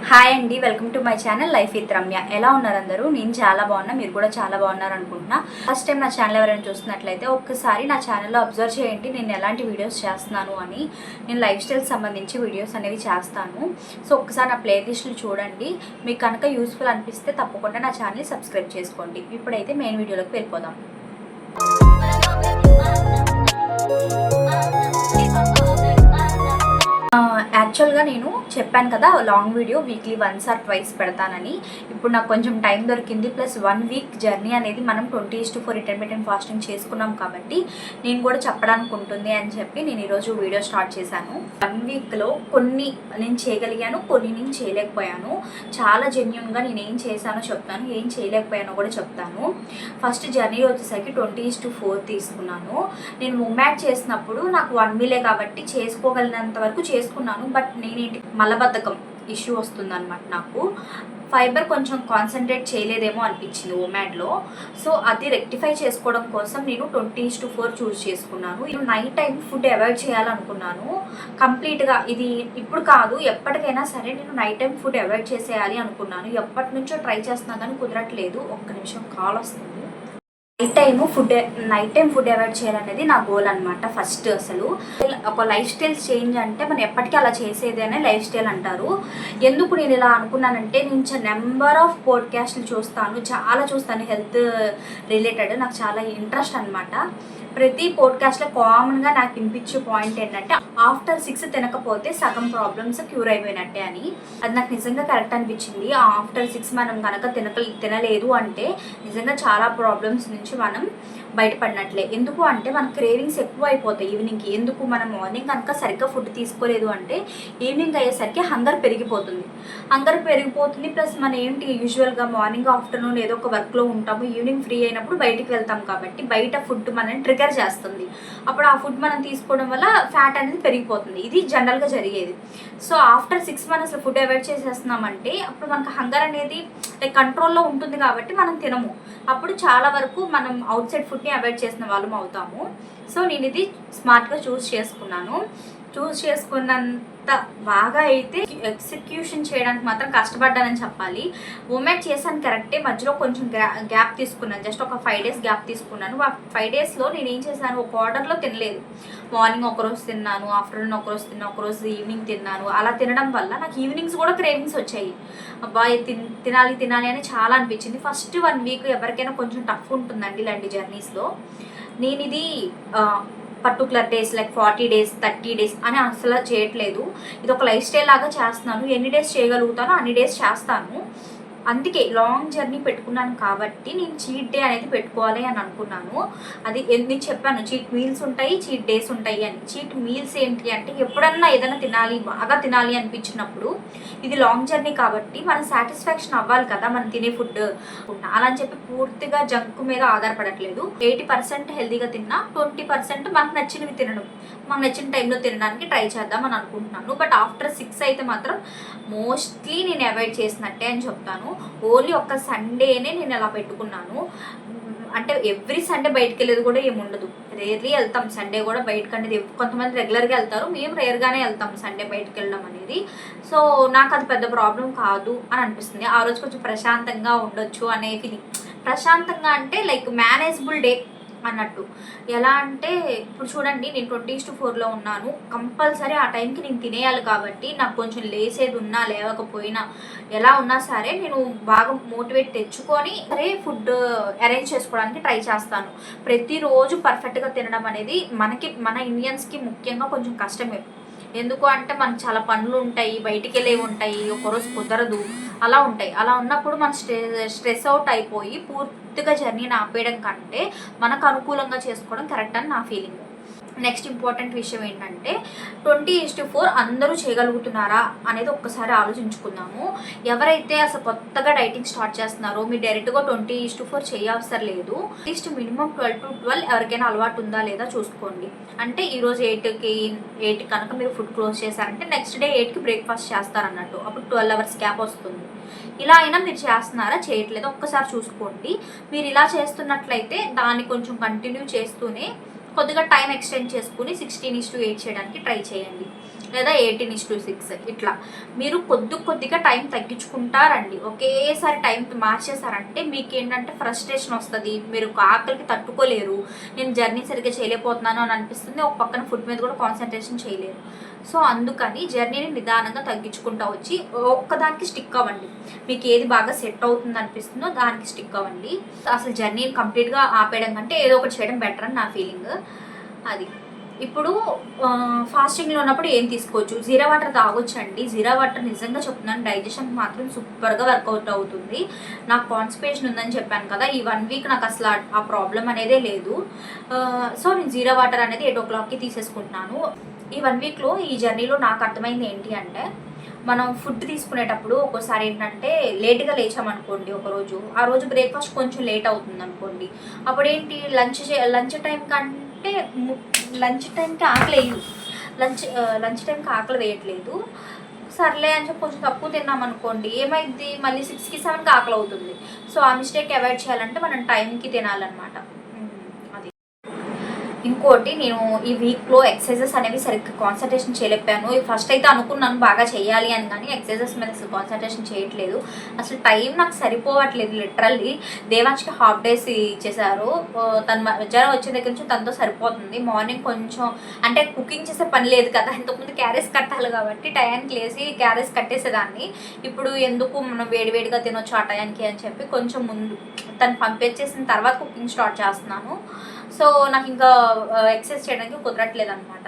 Hi అండి, welcome to my channel life with Ramya. ఎలా ఉన్నారు అందరూ? నేను చాలా బాగున్నా, మీరు కూడా చాలా బాగున్నారు అనుకుంటున్నా. ఫస్ట్ టైం నా ఛానల్ ఎవరైనా చూస్తున్నట్లయితే ఒక్కసారి నా ఛానల్లో అబ్జర్వ్ చేయండి నేను ఎలాంటి వీడియోస్ చేస్తున్నాను అని. నేను లైఫ్ స్టైల్ సంబంధించి వీడియోస్ అనేవి చేస్తాను. సో ఒక్కసారి నా ప్లేలిస్టులు చూడండి. మీకు కనుక యూస్ఫుల్ అనిపిస్తే తప్పకుండా నా ఛానల్ని సబ్స్క్రైబ్ చేసుకోండి. ఇప్పుడైతే మెయిన్ వీడియోలోకి వెళ్ళిపోదాం. యాక్చువల్గా నేను చెప్పాను కదా, long video weekly once or twice పెడతానని. ఇప్పుడు నాకు కొంచెం టైం దొరికింది, ప్లస్ 1 వీక్ జర్నీ అనేది మనం 20:4 ఇంటర్మీడియట్ ఫాస్టింగ్ చేసుకున్నాం కాబట్టి నేను కూడా చెప్పడానికి ఉంటుంది అని చెప్పి నేను ఈరోజు వీడియో స్టార్ట్ చేశాను. 1 వీక్లో కొన్ని నేను చేయగలిగాను, కొన్ని నేను చేయలేకపోయాను. చాలా జెన్యున్గా నేను ఏం చేశానో చెప్తాను, ఏం చేయలేకపోయానో కూడా చెప్తాను. ఫస్ట్ జర్నీ వచ్చేసరికి 20:4 తీసుకున్నాను. నేను మూమెంట్ చేసినప్పుడు నాకు 1 మీలే కాబట్టి చేసుకోగలిగినంత వరకు చేసుకున్నాను. బట్ నేనేంటి మలబద్ధకం ఇష్యూ వస్తుందన్నమాట. నాకు ఫైబర్ కొంచెం కాన్సన్ట్రేట్ చేయలేదేమో అనిపించింది ఓమాడ్లో. సో అది రెక్టిఫై చేసుకోవడం కోసం నేను 20:4 చూస్ చేసుకున్నాను. నేను నైట్ టైం ఫుడ్ అవాయిడ్ చేయాలనుకున్నాను కంప్లీట్గా. ఇది ఇప్పుడు కాదు, ఎప్పటికైనా సరే నేను నైట్ టైం ఫుడ్ అవాయిడ్ చేసేయాలి అనుకున్నాను. ఎప్పటి నుంచో ట్రై చేస్తున్నా కానీ కుదరట్లేదు. ఒక్క నిమిషం కాల్ వస్తుంది. నైట్ టైం ఫుడ్ అవాయిడ్ చేయాలనేది నా గోల్ అనమాట. ఫస్ట్ అసలు ఒక లైఫ్ స్టైల్ చేంజ్ అంటే మనం ఎప్పటికీ అలా చేసేది అనే లైఫ్ స్టైల్ అంటారు. ఎందుకు నేను ఇలా అనుకున్నానంటే, నేను నెంబర్ ఆఫ్ పోడ్కాస్ట్లు చాలా చూస్తాను హెల్త్ రిలేటెడ్. నాకు చాలా ఇంట్రెస్ట్ అనమాట. ప్రతి పోడ్కాస్ట్లో కామన్గా నాకు వినిపించే పాయింట్ ఏంటంటే, ఆఫ్టర్ 6 తినకపోతే సగం ప్రాబ్లమ్స్ క్యూర్ అయిపోయినట్టే అని. అది నాకు నిజంగా కరెక్ట్ అనిపించింది. ఆఫ్టర్ 6 మనం కనుక తినలేదు అంటే నిజంగా చాలా ప్రాబ్లమ్స్ నుంచి మనం బయటపడినట్లే. ఎందుకు అంటే మన క్రేవింగ్స్ ఎక్కువ అయిపోతాయి ఈవినింగ్కి. ఎందుకు మనం మార్నింగ్ కనుక సరిగ్గా ఫుడ్ తీసుకోలేదు అంటే ఈవినింగ్ అయ్యేసరికి హంగర్ పెరిగిపోతుంది. ప్లస్ మనం ఏంటి యూజువల్గా మార్నింగ్ ఆఫ్టర్నూన్ ఏదో ఒక వర్క్లో ఉంటాము, ఈవినింగ్ ఫ్రీ అయినప్పుడు బయటికి వెళ్తాం కాబట్టి బయట ఫుడ్ మనల్ని ట్రిగర్ చేస్తుంది. అప్పుడు ఆ ఫుడ్ మనం తీసుకోవడం వల్ల ఫ్యాట్ అనేది పెరిగిపోతుంది. ఇది జనరల్గా జరిగేది. సో ఆఫ్టర్ 6 మనం అసలు ఫుడ్ అవాయిడ్ చేసేస్తున్నామంటే అప్పుడు మనకు హంగర్ అనేది కంట్రోల్లో ఉంటుంది కాబట్టి మనం తినము. అప్పుడు చాలా వరకు మనం అవుట్ సైడ్ ఫుడ్ని అవాయిడ్ చేసిన వాళ్ళం అవుతాము. సో నేను ఇది స్మార్ట్గా చూస్ చేసుకున్నంత బాగా అయితే ఎగ్జిక్యూషన్ చేయడానికి మాత్రం కష్టపడ్డానని చెప్పాలి. మూమెంట్ చేశాను కరెక్టే, మధ్యలో కొంచెం గ్యాప్ తీసుకున్నాను. జస్ట్ ఒక 5 days గ్యాప్ తీసుకున్నాను. ఆ 5 daysలో నేను ఏం చేశాను, ఒక ఆర్డర్లో తినలేదు. మార్నింగ్ ఒకరోజు తిన్నాను, ఆఫ్టర్నూన్ ఒకరోజు తిన్నాను, ఒకరోజు ఈవినింగ్ తిన్నాను. అలా తినడం వల్ల నాకు ఈవినింగ్స్ కూడా క్రేవింగ్స్ వచ్చాయి. అబ్బాయి తినాలి అని చాలా అనిపించింది. ఫస్ట్ 1 వీక్ ఎవరికైనా కొంచెం టఫ్ ఉంటుందండి ఇలాంటి జర్నీస్లో. నేను ఇది particular days like 40 days 30 days అని అసలు చేయట్లేదు. ఇది ఒక లైఫ్ స్టైల్ లాగా చేస్తున్నాను. ఎన్ని డేస్ చేయగలుగుతానో అన్ని డేస్ చేస్తాను. అందుకే లాంగ్ జర్నీ పెట్టుకున్నాను కాబట్టి నేను చీట్ డే అనేది పెట్టుకోవాలి అని అనుకున్నాను. అది నేను చెప్పాను, చీట్ మీల్స్ ఉంటాయి, చీట్ డేస్ ఉంటాయి అని. చీట్ మీల్స్ ఏంటి అంటే, ఎప్పుడన్నా ఏదైనా బాగా తినాలి అనిపించినప్పుడు, ఇది లాంగ్ జర్నీ కాబట్టి మన సాటిస్ఫాక్షన్ అవ్వాలి కదా మనం తినే ఫుడ్. అలా అని చెప్పి పూర్తిగా జంక్ మీద ఆధారపడట్లేదు. 80% హెల్తీగా తిన్నా, 20% మనకు నచ్చినవి తినడం, మనకు నచ్చిన టైంలో తినడానికి ట్రై చేద్దాం అని అనుకుంటున్నాను. బట్ ఆఫ్టర్ 6 అయితే మాత్రం మోస్ట్లీ నేను అవాయిడ్ చేసినట్టే అని చెప్తాను. ఓన్లీ ఒక్క సండేనే నేను అలా పెట్టుకున్నాను. అంటే ఎవ్రీ సండే బయటకు వెళ్ళేది కూడా ఏముండదు. రేర్లీ వెళ్తాం సండే కూడా బయటకు అనేది. కొంతమంది రెగ్యులర్గా వెళ్తారు, మేము రేర్గానే వెళ్తాం సండే బయటకు వెళ్ళడం అనేది. సో నాకు అది పెద్ద ప్రాబ్లం కాదు అని అనిపిస్తుంది. ఆ రోజు కొంచెం ప్రశాంతంగా ఉండొచ్చు అనే ఫీలింగ్. ప్రశాంతంగా అంటే లైక్ మేనేజబుల్ డే అన్నట్టు. ఎలా అంటే ఇప్పుడు చూడండి, నేను 20:4లో ఉన్నాను. కంపల్సరీ ఆ టైంకి నేను తినేయాలి కాబట్టి నాకు కొంచెం లేసేది ఉన్నా లేవకపోయినా ఎలా ఉన్నా సరే నేను బాగా మోటివేట్ తెచ్చుకొని సరే ఫుడ్ అరేంజ్ చేసుకోవడానికి ట్రై చేస్తాను. ప్రతిరోజు పర్ఫెక్ట్గా తినడం అనేది మన ఇండియన్స్కి ముఖ్యంగా కొంచెం కష్టమే. ఎందుకు అంటే మనకు చాలా పనులు ఉంటాయి, బయటికి వెళ్ళేవి ఉంటాయి, ఒకరోజు కుదరదు, అలా ఉంటాయి. అలా ఉన్నప్పుడు మనం స్ట్రెస్ అవుట్ అయిపోయి పూర్తిగా జర్నీని ఆపేయడం కంటే మనకు అనుకూలంగా చేసుకోవడం కరెక్ట్ అని నా ఫీలింగ్. నెక్స్ట్ ఇంపార్టెంట్ విషయం ఏంటంటే, 20:4 అందరూ చేయగలుగుతున్నారా అనేది ఒక్కసారి ఆలోచించుకుందాము. ఎవరైతే అసలు కొత్తగా డైటింగ్ స్టార్ట్ చేస్తున్నారో మీరు డైరెక్ట్గా 20:4 చేయవసరం లేదు. అట్లీస్ట్ మినిమం 12 to 12 ఎవరికైనా అలవాటు ఉందా లేదా చూసుకోండి. అంటే ఈరోజు 8 కనుక మీరు ఫుడ్ క్లోజ్ చేశారంటే నెక్స్ట్ డే 8కి బ్రేక్ఫాస్ట్ చేస్తారన్నట్టు. అప్పుడు 12 hours గ్యాప్ వస్తుంది. ఇలా అయినా మీరు చేస్తున్నారా చేయట్లేదు ఒక్కసారి చూసుకోండి. మీరు ఇలా చేస్తున్నట్లయితే దాన్ని కొంచెం కంటిన్యూ చేస్తూనే కొద్దిగా టైం ఎక్స్టెండ్ చేసుకుని 16:8 చేయడానికి ట్రై చేయండి. లేదా 18:6 ఇట్లా మీరు కొద్దిగా టైం తగ్గించుకుంటారండి. ఒకేసారి టైం మార్చేసారంటే మీకు ఏంటంటే ఫ్రస్ట్రేషన్ వస్తుంది, మీరు ఆకలికి తట్టుకోలేరు, నేను జర్నీ సరిగ్గా చేయలేకపోతున్నాను అని అనిపిస్తుంది. ఒక పక్కన ఫుడ్ మీద కూడా కాన్సన్ట్రేషన్ చేయలేరు. సో అందుకని జర్నీని నిదానంగా తగ్గించుకుంటూ వచ్చి ఒక్కదానికి స్టిక్ అవ్వండి. మీకు ఏది బాగా సెట్ అవుతుంది అనిపిస్తుందో దానికి స్టిక్ అవ్వండి. అసలు జర్నీని కంప్లీట్గా ఆపేయడం కంటే ఏదో ఒకటి చేయడం బెటర్ అని నా ఫీలింగ్. అది ఇప్పుడు ఫాస్టింగ్లో ఉన్నప్పుడు ఏం తీసుకోవచ్చు, జీరా వాటర్ తాగొచ్చండి. జీరా వాటర్ నిజంగా చెప్తున్నాను డైజెషన్కి మాత్రం సూపర్గా వర్కౌట్ అవుతుంది. నాకు కాన్స్టిపేషన్ ఉందని చెప్పాను కదా, ఈ 1 వీక్ నాకు అసలు ఆ ప్రాబ్లం అనేదే లేదు. సో నేను జీరా వాటర్ అనేది 8 o'clockకి తీసేసుకుంటున్నాను. ఈ 1 వీక్లో ఈ జర్నీలో నాకు అర్థమైంది ఏంటి అంటే, మనం ఫుడ్ తీసుకునేటప్పుడు ఒక్కోసారి ఏంటంటే లేట్గా లేచామనుకోండి, ఆ రోజు బ్రేక్ఫాస్ట్ కొంచెం లేట్ అవుతుంది అనుకోండి, అప్పుడు ఏంటి లంచ్ టైం కంటే లంచ్ టైంకి ఆకలి వేయదు, లంచ్ టైంకి ఆకలి వేయట్లేదు, సర్లే అని చెప్పి కొంచెం తక్కువ తిన్నాం అనుకోండి, ఏమైంది మళ్ళీ 6కి 7కి ఆకలి అవుతుంది. సో ఆ మిస్టేక్ అవాయిడ్ చేయాలంటే మనం టైంకి తినాలన్నమాట. అది ఇంకోటి, నేను ఈ వీక్లో ఎక్సర్సైజెస్ అనేవి సరిగ్గా కాన్సన్ట్రేషన్ చేయలేపాను. ఫస్ట్ అయితే అనుకున్నాను బాగా చేయాలి అని, కానీ ఎక్సర్సైజెస్ మీద అసలు కాన్సన్ట్రేషన్ చేయట్లేదు. అసలు టైం నాకు సరిపోవట్లేదు. లిటరల్లీ దేవాంష్కి హాఫ్ డేస్ ఇచ్చేసారు. తను మధ్యాహ్నం వచ్చే దగ్గర నుంచి తనతో సరిపోతుంది. మార్నింగ్ కొంచెం అంటే కుకింగ్ చేసే పని లేదు కదా, ఇంతకుముందు క్యారేజ్ కట్టాలి కాబట్టి టయానికి లేసి క్యారేజ్ కట్టేసేదాన్ని. ఇప్పుడు ఎందుకు మనం వేడివేడిగా తినొచ్చు ఆ టయానికి అని చెప్పి కొంచెం ముందు తను పంపించేసిన తర్వాత కుకింగ్ స్టార్ట్ చేస్తున్నాను. సో నాకు ఇంకా ఎక్సర్సైజ్ చేయడానికి కుదరట్లేదు అనమాట.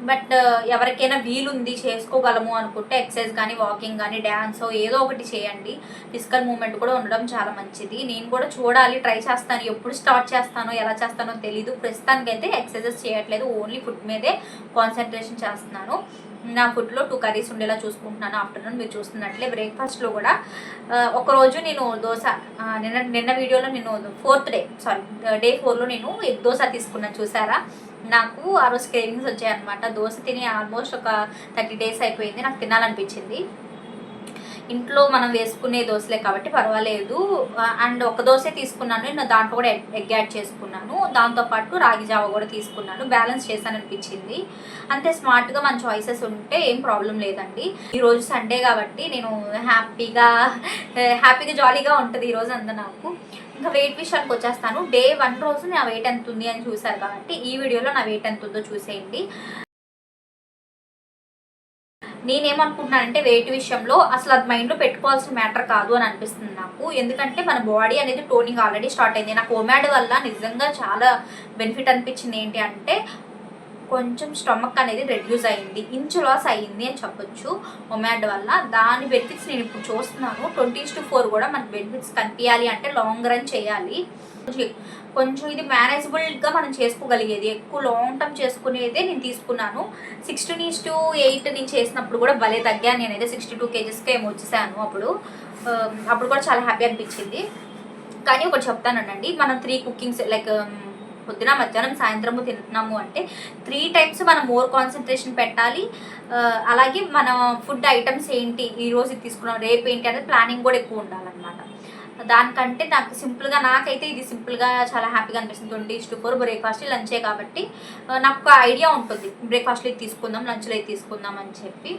బట్ ఎవరికైనా వీలుంది చేసుకోగలము అనుకుంటే ఎక్సర్సైజ్ కానీ వాకింగ్ కానీ డ్యాన్స్ ఏదో ఒకటి చేయండి. ఫిజికల్ మూమెంట్ కూడా ఉండడం చాలా మంచిది. నేను కూడా చూడాలి, ట్రై చేస్తాను. ఎప్పుడు స్టార్ట్ చేస్తానో ఎలా చేస్తానో తెలీదు. ప్రస్తుతానికైతే ఎక్సర్సైజెస్ చేయట్లేదు, ఓన్లీ ఫుడ్ మీదే కాన్సన్ట్రేషన్ చేస్తున్నాను. నా ఫుడ్లో 2 కర్రీస్ ఉండేలా చూసుకుంటున్నాను. ఆఫ్టర్నూన్ మీరు చూస్తున్నట్లే బ్రేక్ఫాస్ట్లో కూడా ఒకరోజు నేను దోశ, నిన్న వీడియోలో నేను డే 4లో నేను ఎగ్ దోశ తీసుకున్నాను చూసారా. నాకు ఆ రోజు క్రేవింగ్స్ వచ్చాయన్నమాట. దోశ తిని ఆల్మోస్ట్ ఒక 30 days అయిపోయింది. నాకు తినాలనిపించింది. ఇంట్లో మనం వేసుకునే దోశలే కాబట్టి పర్వాలేదు. అండ్ ఒక దోశ తీసుకున్నాను, నేను దాంట్లో కూడా ఎగ్ యాడ్ చేసుకున్నాను. దాంతోపాటు రాగి జావ కూడా తీసుకున్నాను. బ్యాలెన్స్ చేశాను అనిపించింది. అంతే స్మార్ట్గా మన చాయిసెస్ ఉంటే ఏం ప్రాబ్లం లేదండి. ఈరోజు సండే కాబట్టి నేను హ్యాపీగా జాలీగా ఉంటుంది ఈరోజు అంతా నాకు. ఇంకా వెయిట్ విషయానికి వచ్చేస్తాను. డే 1 రోజు నా వెయిట్ ఎంత ఉంది అని చూసారు కాబట్టి ఈ వీడియోలో నా వెయిట్ ఎంత ఉందో చూసేయండి. నేనేమనుకుంటున్నానంటే వెయిట్ విషయంలో అసలు అది మైండ్లో పెట్టుకోవాల్సిన మ్యాటర్ కాదు అని అనిపిస్తుంది నాకు. ఎందుకంటే మన బాడీ అనేది టోనింగ్ ఆల్రెడీ స్టార్ట్ అయింది. నాకు ఓమాడ్ వల్ల నిజంగా చాలా బెనిఫిట్ అనిపించింది. ఏంటి అంటే కొంచెం స్టమక్ అనేది రెడ్యూస్ అయింది, ఇంచు లాస్ అయ్యింది అని చెప్పొచ్చు ఒమాడ్ వల్ల. దాని బెనిఫిట్స్ నేను ఇప్పుడు చూస్తున్నాను. 20:4 కూడా మనకు బెనిఫిట్స్ కనిపించాలి అంటే లాంగ్ రన్ చేయాలి. కొంచెం ఇది మేనేజబుల్గా మనం చేసుకోగలిగేది, ఎక్కువ లాంగ్ టర్మ్ చేసుకునేదే నేను తీసుకున్నాను. 16:8 నేను చేసినప్పుడు కూడా భలే తగ్గాను. నేనైతే 62 kgsకి ఏమో వచ్చేసాను. అప్పుడు కూడా చాలా హ్యాపీ అనిపించింది. కానీ ఒకటి చెప్తానండి, మనం 3 కుకింగ్స్ లైక్ పొద్దున మధ్యాహ్నం సాయంత్రము తింటున్నాము అంటే 3 times మనం మోర్ కాన్సన్ట్రేషన్ పెట్టాలి. అలాగే మన ఫుడ్ ఐటమ్స్ ఏంటి, ఈరోజు తీసుకున్నాం రేపు ఏంటి అనేది ప్లానింగ్ కూడా ఎక్కువ ఉండాలన్నమాట. దానికంటే నాకైతే ఇది సింపుల్గా చాలా హ్యాపీగా అనిపిస్తుంది. 20:4 బ్రేక్ఫాస్ట్ లంచే కాబట్టి నాకు ఒక ఐడియా ఉంటుంది, బ్రేక్ఫాస్ట్లో ఇది తీసుకుందాం, లంచ్లో ఇది తీసుకుందాం అని చెప్పి.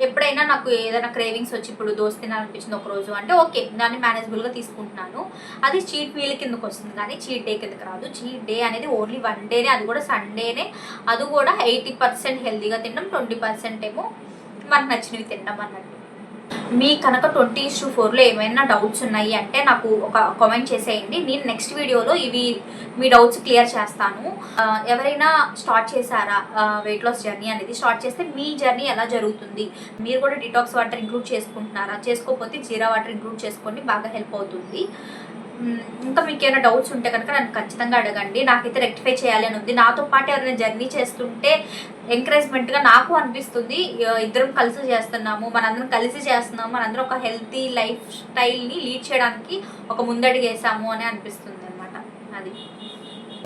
ఎప్పుడైనా నాకు ఏదైనా క్రేవింగ్స్ వచ్చి ఇప్పుడు దోశ తినాలనిపించింది ఒకరోజు అంటే ఓకే, దాన్ని మేనేజబుల్గా తీసుకుంటున్నాను. అది చీట్ మీల్ కిందకు వస్తుంది కానీ చీట్ డే కిందకి రాదు. చీట్ డే అనేది ఓన్లీ 1 డేనే, అది కూడా సండేనే. అది కూడా 80% హెల్తీగా తినడం, 20% ఏమో మనకు నచ్చినవి తినడం అన్నట్టు. మీ కనుక 20:4లో ఏమైనా డౌట్స్ ఉన్నాయి అంటే నాకు ఒక కామెంట్ చేసేయండి. నేను నెక్స్ట్ వీడియోలో మీ డౌట్స్ క్లియర్ చేస్తాను. ఎవరైనా స్టార్ట్ చేశారా వెయిట్ లాస్ జర్నీ అనేది, స్టార్ట్ చేస్తే మీ జర్నీ ఎలా జరుగుతుంది, మీరు కూడా డిటాక్స్ వాటర్ ఇంక్లూడ్ చేసుకుంటున్నారా, చేసుకోకపోతే జీరా వాటర్ ఇంక్లూడ్ చేసుకోండి, బాగా హెల్ప్ అవుతుంది. ఇంకా మీకు ఏమైనా డౌట్స్ ఉంటే కనుక నన్ను ఖచ్చితంగా అడగండి. నాకైతే రెక్టిఫై చేయాలి అని ఉంది. నాతో పాటు ఎవరైనా జర్నీ చేస్తుంటే ఎంకరేజ్మెంట్గా నాకు అనిపిస్తుంది. ఇద్దరం కలిసి చేస్తున్నాము, మనందరం కలిసి చేస్తున్నాము, మనందరం ఒక హెల్తీ లైఫ్ స్టైల్ని లీడ్ చేయడానికి ఒక ముందడుగు వేసాము అని అనిపిస్తుంది అనమాట. అది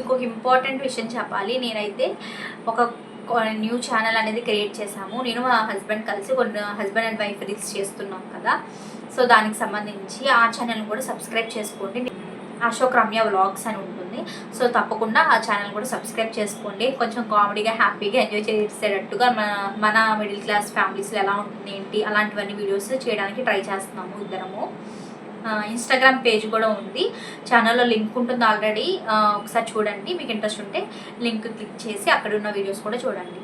ఇంకొక ఇంపార్టెంట్ విషయం చెప్పాలి. నేనైతే ఒక న్యూ ఛానల్ అనేది క్రియేట్ చేశాము. నేను మా హస్బెండ్ కలిసి కొన్ని హస్బెండ్ అండ్ వైఫ్ రీల్స్ చేస్తున్నాం కదా, సో దానికి సంబంధించి ఆ ఛానల్ని కూడా సబ్స్క్రైబ్ చేసుకోండి. అశోక్ రమ్య వ్లాగ్స్ అని ఉంటుంది. సో తప్పకుండా ఆ ఛానల్ కూడా సబ్స్క్రైబ్ చేసుకోండి. కొంచెం కామెడీగా హ్యాపీగా ఎంజాయ్ చేసేటట్టుగా మన మిడిల్ క్లాస్ ఫ్యామిలీస్లో ఎలా ఉంటుంది ఏంటి అలాంటివన్నీ వీడియోస్ చేయడానికి ట్రై చేస్తున్నాము ఇద్దరము. ఇన్స్టాగ్రామ్ పేజ్ కూడా ఉంది, ఛానల్లో లింక్ ఉంటుంది ఆల్రెడీ, ఒకసారి చూడండి. మీకు ఇంట్రెస్ట్ ఉంటే లింక్ క్లిక్ చేసి అక్కడ ఉన్న వీడియోస్ కూడా చూడండి.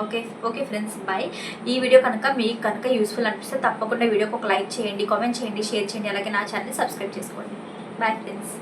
Okay friends, bye. ఈ వీడియో కనుక మీకు కనుక యూస్ఫుల్ అనిపిస్తే తప్పకుండా వీడియోకి ఒక లైక్ చేయండి, కామెంట్ చేయండి, షేర్ చేయండి, అలాగే నా ఛానల్ని సబ్స్క్రైబ్ చేసుకోండి. Bye friends.